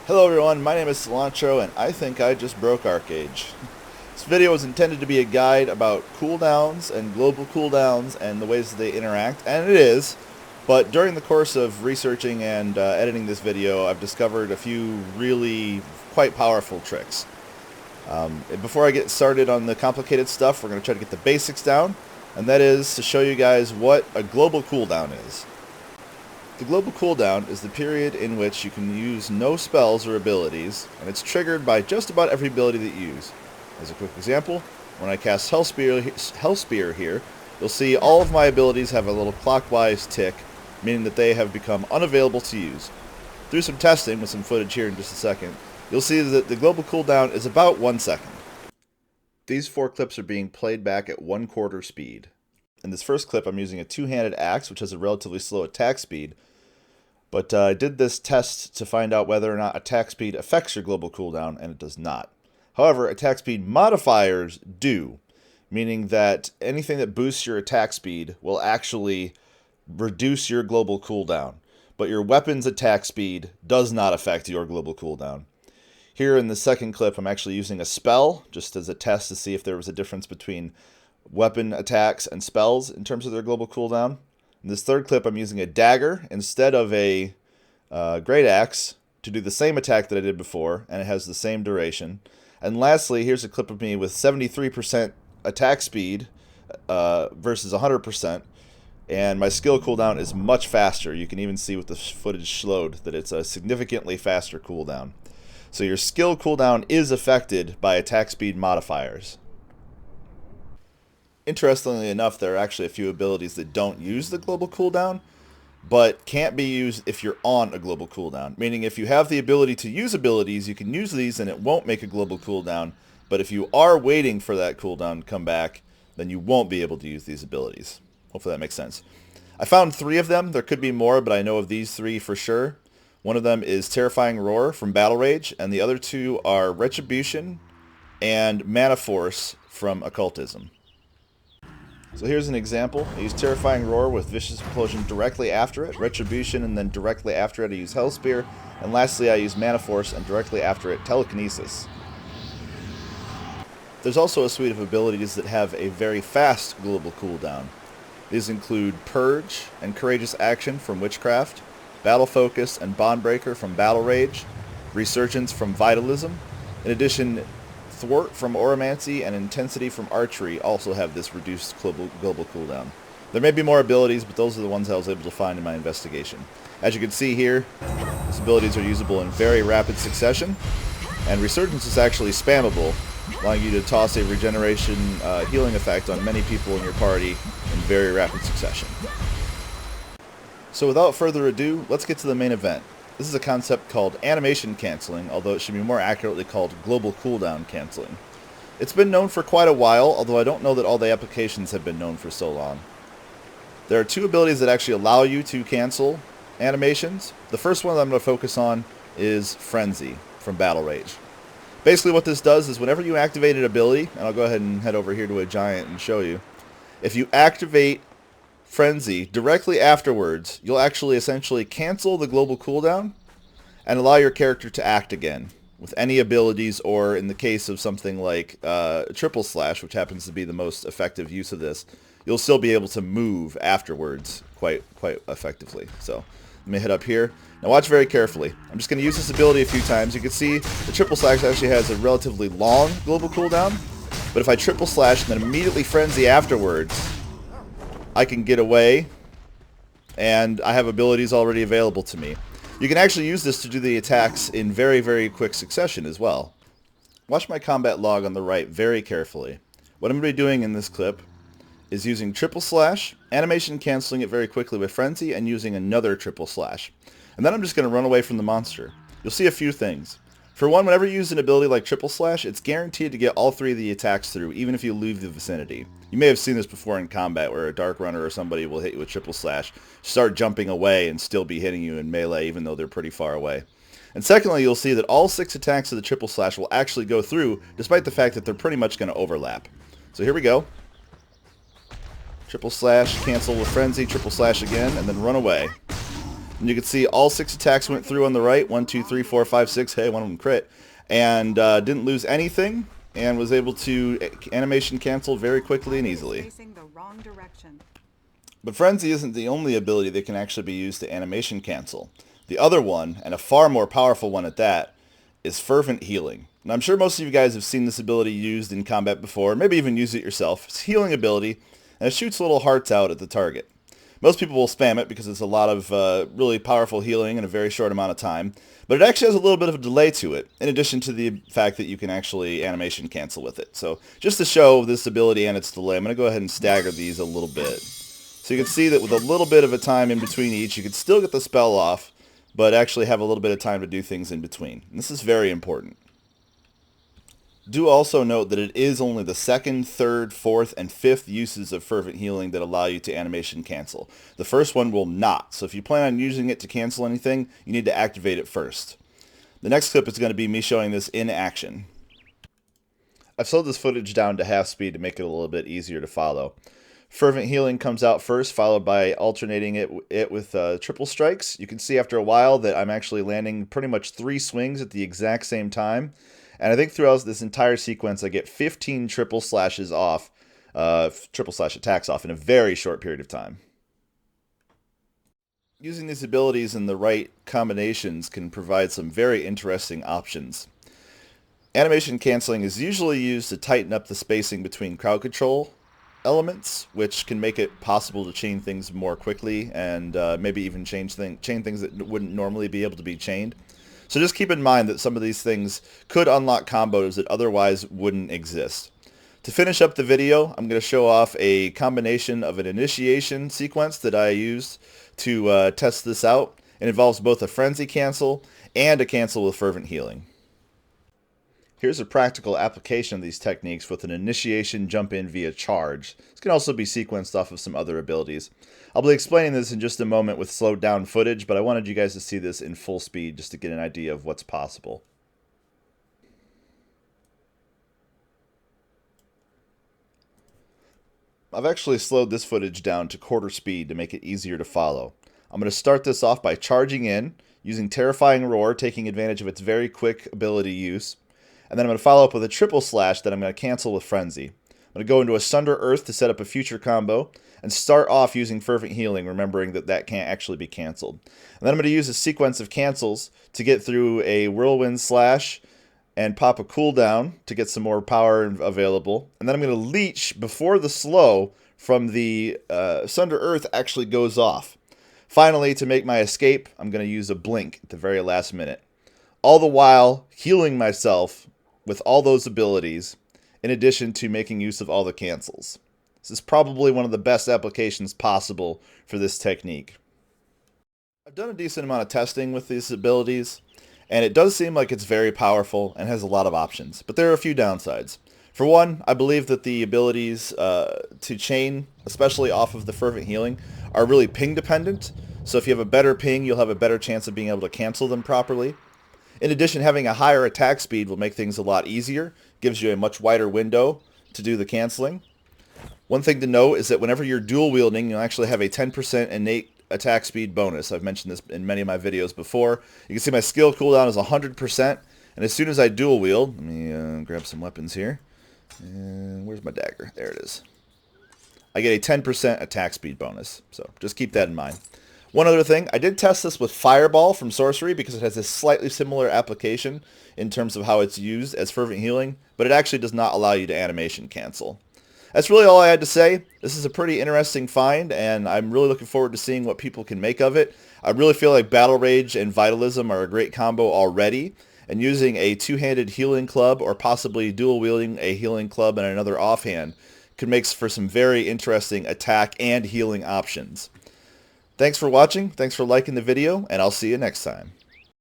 Hello everyone, my name is Cilantro and I think I just broke ArcheAge. This video is intended to be a guide about cooldowns and global cooldowns and the ways that they interact, and it is, but during the course of researching and editing this video I've discovered a few really quite powerful tricks. Before I get started on the complicated stuff, we're going to try to get the basics down, and that is to show you guys what a global cooldown is. The global cooldown is the period in which you can use no spells or abilities, and it's triggered by just about every ability that you use. As a quick example, when I cast Hellspear here, you'll see all of my abilities have a little clockwise tick, meaning that they have become unavailable to use. Through some testing, with some footage here in just a second, you'll see that the global cooldown is about 1 second. These 4 clips are being played back at 1/4 speed. In this first clip, I'm using a two-handed axe, which has a relatively slow attack speed, but I did this test to find out whether or not attack speed affects your global cooldown, and it does not. However, attack speed modifiers do, meaning that anything that boosts your attack speed will actually reduce your global cooldown, but your weapon's attack speed does not affect your global cooldown. Here in the second clip, I'm actually using a spell, just as a test to see if there was a difference between weapon attacks and spells in terms of their global cooldown. In this third clip, I'm using a dagger instead of a great axe to do the same attack that I did before, and it has the same duration. And lastly, here's a clip of me with 73% attack speed versus 100%, and my skill cooldown is much faster. You can even see with the footage slowed that it's a significantly faster cooldown. So your skill cooldown is affected by attack speed modifiers. Interestingly enough, there are actually a few abilities that don't use the global cooldown, but can't be used if you're on a global cooldown. Meaning if you have the ability to use abilities, you can use these and it won't make a global cooldown, but if you are waiting for that cooldown to come back, then you won't be able to use these abilities. Hopefully that makes sense. I found 3 of them. There could be more, but I know of these 3 for sure. One of them is Terrifying Roar from Battle Rage, and the other 2 are Retribution and Mana Force from Occultism. So here's an example. I use Terrifying Roar with Vicious Implosion directly after it, Retribution, and then directly after it I use Hellspear, and lastly I use Mana Force, and directly after it Telekinesis. There's also a suite of abilities that have a very fast global cooldown. These include Purge and Courageous Action from Witchcraft, Battle Focus and Bondbreaker from Battle Rage, Resurgence from Vitalism. In addition, Thwart from Oromancy and Intensity from Archery also have this reduced global cooldown. There may be more abilities, but those are the ones I was able to find in my investigation. As you can see here, these abilities are usable in very rapid succession, and Resurgence is actually spammable, allowing you to toss a regeneration healing effect on many people in your party in very rapid succession. So without further ado, let's get to the main event. This is a concept called animation canceling, although it should be more accurately called global cooldown canceling. It's been known for quite a while, although I don't know that all the applications have been known for so long. There are 2 abilities that actually allow you to cancel animations. The first one that I'm going to focus on is Frenzy from Battle Rage. Basically what this does is whenever you activate an ability, and I'll go ahead and head over here to a giant and show you, if you activate Frenzy directly afterwards, you'll actually essentially cancel the global cooldown and allow your character to act again with any abilities, or in the case of something like Triple Slash, which happens to be the most effective use of this, you'll still be able to move afterwards quite effectively. So let me head up here. Now watch very carefully. I'm just going to use this ability a few times. You can see the Triple Slash actually has a relatively long global cooldown, but if I Triple Slash and then immediately Frenzy afterwards, I can get away, and I have abilities already available to me. You can actually use this to do the attacks in very quick succession as well. Watch my combat log on the right very carefully. What I'm going to be doing in this clip is using Triple Slash, animation canceling it very quickly with Frenzy, and using another Triple Slash. And then I'm just going to run away from the monster. You'll see a few things. For one, whenever you use an ability like Triple Slash, it's guaranteed to get all 3 of the attacks through, even if you leave the vicinity. You may have seen this before in combat, where a Dark Runner or somebody will hit you with Triple Slash, start jumping away, and still be hitting you in melee, even though they're pretty far away. And secondly, you'll see that all 6 attacks of the Triple Slash will actually go through, despite the fact that they're pretty much going to overlap. So here we go. Triple Slash, cancel with Frenzy, Triple Slash again, and then run away. And you can see all 6 attacks went through on the right. 1, 2, 3, 4, 5, 6. Hey, one of them crit. And didn't lose anything, and was able to animation cancel very quickly and easily. But Frenzy isn't the only ability that can actually be used to animation cancel. The other one, and a far more powerful one at that, is Fervent Healing. And I'm sure most of you guys have seen this ability used in combat before, maybe even used it yourself. It's a healing ability, and it shoots little hearts out at the target. Most people will spam it because it's a lot of really powerful healing in a very short amount of time, but it actually has a little bit of a delay to it, in addition to the fact that you can actually animation cancel with it. So just to show this ability and its delay, I'm going to go ahead and stagger these a little bit. So you can see that with a little bit of a time in between each, you can still get the spell off, but actually have a little bit of time to do things in between. And this is very important. Do also note that it is only the 2nd, 3rd, 4th, and 5th uses of Fervent Healing that allow you to animation cancel. The first one will not, so if you plan on using it to cancel anything, you need to activate it first. The next clip is going to be me showing this in action. I've slowed this footage down to half speed to make it a little bit easier to follow. Fervent Healing comes out first, followed by alternating it with triple strikes. You can see after a while that I'm actually landing pretty much 3 swings at the exact same time. And I think throughout this entire sequence, I get 15 triple slashes off, triple slash attacks off in a very short period of time. Using these abilities in the right combinations can provide some very interesting options. Animation canceling is usually used to tighten up the spacing between crowd control elements, which can make it possible to chain things more quickly and maybe even chain things that wouldn't normally be able to be chained. So just keep in mind that some of these things could unlock combos that otherwise wouldn't exist. To finish up the video, I'm going to show off a combination of an initiation sequence that I used to test this out. It involves both a frenzy cancel and a cancel with fervent healing. Here's a practical application of these techniques with an initiation jump in via charge. This can also be sequenced off of some other abilities. I'll be explaining this in just a moment with slowed down footage, but I wanted you guys to see this in full speed just to get an idea of what's possible. I've actually slowed this footage down to quarter speed to make it easier to follow. I'm going to start this off by charging in, using Terrifying Roar, taking advantage of its very quick ability use. And then I'm going to follow up with a triple slash that I'm going to cancel with Frenzy. I'm going to go into a Sunder Earth to set up a future combo, and start off using Fervent Healing, remembering that that can't actually be canceled. And then I'm going to use a sequence of cancels to get through a Whirlwind Slash and pop a Cooldown to get some more power available. And then I'm going to leech before the slow from the Sunder Earth actually goes off. Finally, to make my escape, I'm going to use a Blink at the very last minute. All the while healing myself with all those abilities, in addition to making use of all the cancels. This is probably one of the best applications possible for this technique. I've done a decent amount of testing with these abilities, and it does seem like it's very powerful and has a lot of options, but there are a few downsides. For one, I believe that the abilities to chain, especially off of the Fervent Healing, are really ping dependent, so if you have a better ping, you'll have a better chance of being able to cancel them properly. In addition, having a higher attack speed will make things a lot easier, gives you a much wider window to do the canceling. One thing to note is that whenever you're dual wielding, you'll actually have a 10% innate attack speed bonus. I've mentioned this in many of my videos before. You can see my skill cooldown is 100%, and as soon as I dual wield, let me grab some weapons here. And where's my dagger? There it is. I get a 10% attack speed bonus, so just keep that in mind. One other thing, I did test this with Fireball from Sorcery because it has a slightly similar application in terms of how it's used as Fervent Healing, but it actually does not allow you to animation cancel. That's really all I had to say. This is a pretty interesting find, and I'm really looking forward to seeing what people can make of it. I really feel like Battle Rage and Vitalism are a great combo already, and using a two-handed healing club or possibly dual-wielding a healing club and another offhand could make for some very interesting attack and healing options. Thanks for watching, thanks for liking the video, and I'll see you next time.